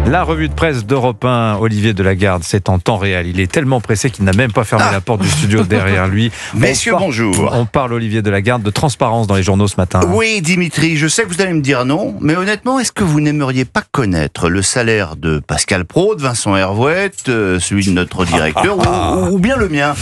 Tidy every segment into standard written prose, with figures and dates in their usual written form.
La revue de presse d'Europe 1, Olivier Delagarde, c'est en temps réel. Il est tellement pressé qu'il n'a même pas fermé la porte du studio derrière lui. Messieurs, bonjour. On parle, Olivier Delagarde, de transparence dans les journaux ce matin. Oui, Dimitri, je sais que vous allez me dire non, mais honnêtement, est-ce que vous n'aimeriez pas connaître le salaire de Pascal Praud, de Vincent Hervouette, celui de notre directeur, ou bien le mien?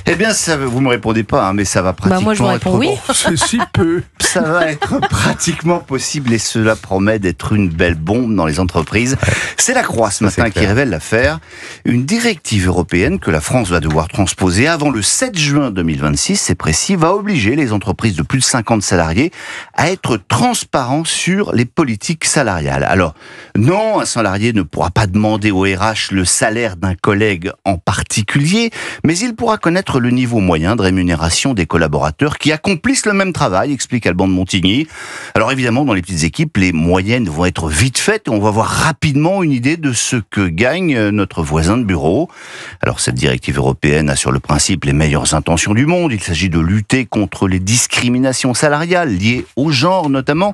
Eh bien, vous me répondez pas, mais ça va pratiquement moi je vous réponds oui. C'est si peu. Ça va être pratiquement possible et cela promet d'être une belle bombe dans les entreprises. C'est la Croix ce matin qui révèle l'affaire. Une directive européenne que la France va devoir transposer avant le 7 juin 2026, c'est précis, va obliger les entreprises de plus de 50 salariés à être transparents sur les politiques salariales. Alors, non, un salarié ne pourra pas demander au RH le salaire d'un collègue en particulier, mais il pourra connaître le niveau moyen de rémunération des collaborateurs qui accomplissent le même travail, explique Alban de Montigny. Alors évidemment, dans les petites équipes, les moyennes vont être vite faites et on va avoir rapidement une idée de ce que gagne notre voisin de bureau. Alors cette directive européenne a sur le principe les meilleures intentions du monde. Il s'agit de lutter contre les discriminations salariales liées au genre notamment.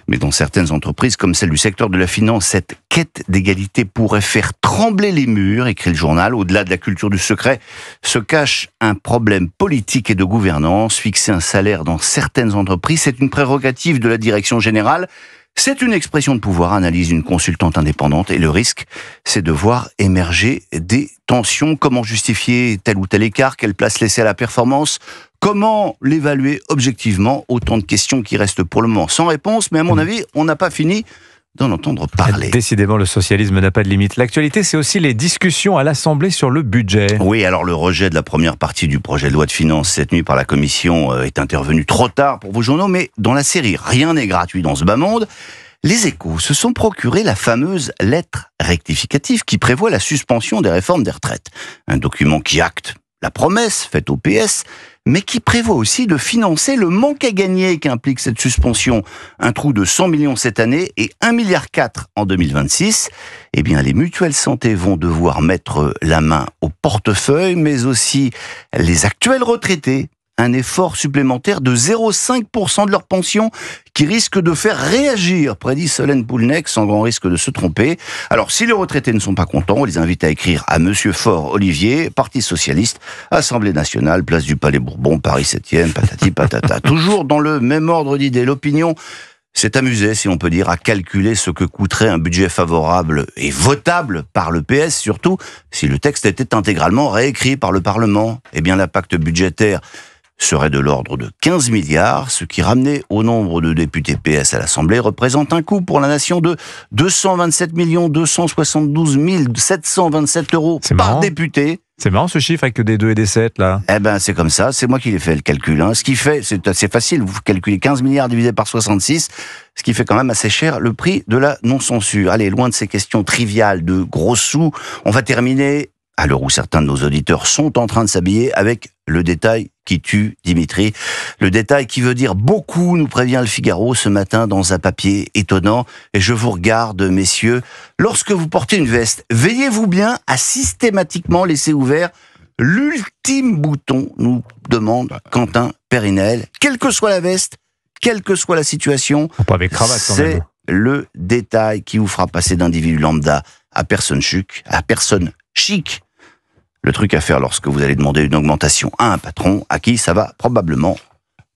Mais dans certaines entreprises comme celle du secteur de la finance, cette quête d'égalité pourrait faire trembler les murs, écrit le journal. Au-delà de la culture du secret se cache un problème politique et de gouvernance. Fixer un salaire dans certaines entreprises, c'est une prérogative de la direction générale. C'est une expression de pouvoir, analyse une consultante indépendante. Et le risque, c'est de voir émerger des tensions. Comment justifier tel ou tel écart? Quelle place laisser à la performance? Comment l'évaluer objectivement? Autant de questions qui restent pour le moment sans réponse. Mais à mon avis, on n'a pas fini d'en entendre parler. Décidément, le socialisme n'a pas de limite. L'actualité, c'est aussi les discussions à l'Assemblée sur le budget. Oui, alors le rejet de la première partie du projet de loi de finances cette nuit par la Commission est intervenu trop tard pour vos journaux, mais dans la série Rien n'est gratuit dans ce bas monde, les Échos se sont procuré la fameuse lettre rectificative qui prévoit la suspension des réformes des retraites. Un document qui acte la promesse faite au PS, mais qui prévoit aussi de financer le manque à gagner qu'implique cette suspension. Un trou de 100 millions cette année et 1,4 milliard en 2026. Eh bien, les mutuelles santé vont devoir mettre la main au portefeuille, mais aussi les actuels retraités. Un effort supplémentaire de 0,5% de leur pension qui risque de faire réagir, prédit Solène Poulnec, sans grand risque de se tromper. Alors, si les retraités ne sont pas contents, on les invite à écrire à Monsieur Faure-Olivier, Parti Socialiste, Assemblée Nationale, Place du Palais Bourbon, Paris 7e, patati patata. Toujours dans le même ordre d'idées, l'opinion s'est amusée, si on peut dire, à calculer ce que coûterait un budget favorable et votable par le PS, surtout si le texte était intégralement réécrit par le Parlement. Eh bien, l'impact budgétaire serait de l'ordre de 15 milliards, ce qui, ramené au nombre de députés PS à l'Assemblée, représente un coût pour la nation de 227 272 727 euros par député. C'est marrant ce chiffre avec des 2 et des 7 là. Eh ben c'est comme ça, c'est moi qui l'ai fait le calcul. Ce qui fait, c'est assez facile, vous calculez 15 milliards divisé par 66, ce qui fait quand même assez cher le prix de la non-censure. Allez, loin de ces questions triviales de gros sous, on va terminer, à l'heure où certains de nos auditeurs sont en train de s'habiller, avec le détail qui tue, Dimitri. Le détail qui veut dire beaucoup, nous prévient le Figaro ce matin dans un papier étonnant. Et je vous regarde, messieurs, lorsque vous portez une veste, veillez-vous bien à systématiquement laisser ouvert l'ultime bouton, nous demande Quentin Périnel. Quelle que soit la veste, quelle que soit la situation, pas avec cravate, quand même. C'est le détail qui vous fera passer d'individu lambda à personne chic. Le truc à faire lorsque vous allez demander une augmentation à un patron, à qui ça va probablement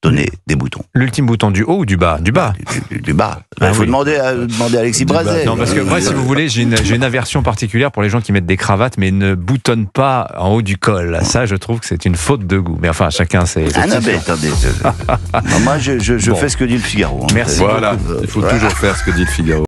donner des boutons. L'ultime bouton du haut ou du bas? Du bas. Du bas. Il faut demander à Alexis Brazet. Non, parce que moi, si vous voulez, j'ai une aversion particulière pour les gens qui mettent des cravates, mais ne boutonnent pas en haut du col. Ça, je trouve que c'est une faute de goût. Mais enfin, chacun ses... non, mais attendez. Moi, je fais ce que dit le Figaro. Merci. Voilà, il faut toujours faire ce que dit le Figaro.